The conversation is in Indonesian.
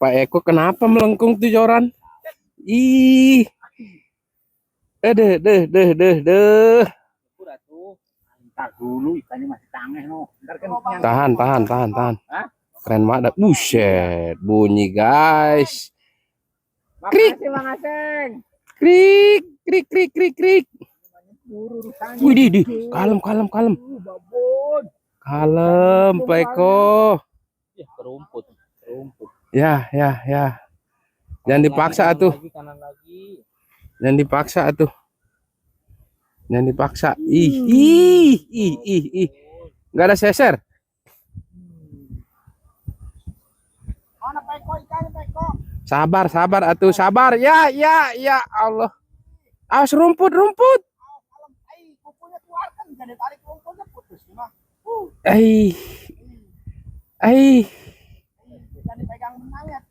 Pak Eko kenapa melengkung tuh joran? Ih, deh. Ntar dulu ikannya masih tangeh no. Ntar kan Tahan. Keren banget. Buset, bunyi guys. Krik. Makasih Bang Aseng. Krik. Wih, kalem. Babon. Kalem, Pak Eko. Ya, kerumput. Ya. Jangan dipaksa tuh. Kanan lagi. Jangan dipaksa. Ih. Enggak ada seser. Mana Peko ikannya Peko? Sabar atuh, sabar. Ya Allah. Awas rumput. Kukunya keluarkan, jadi tarik rumputnya putus mah. Eh. Jangan dipegang benangnya.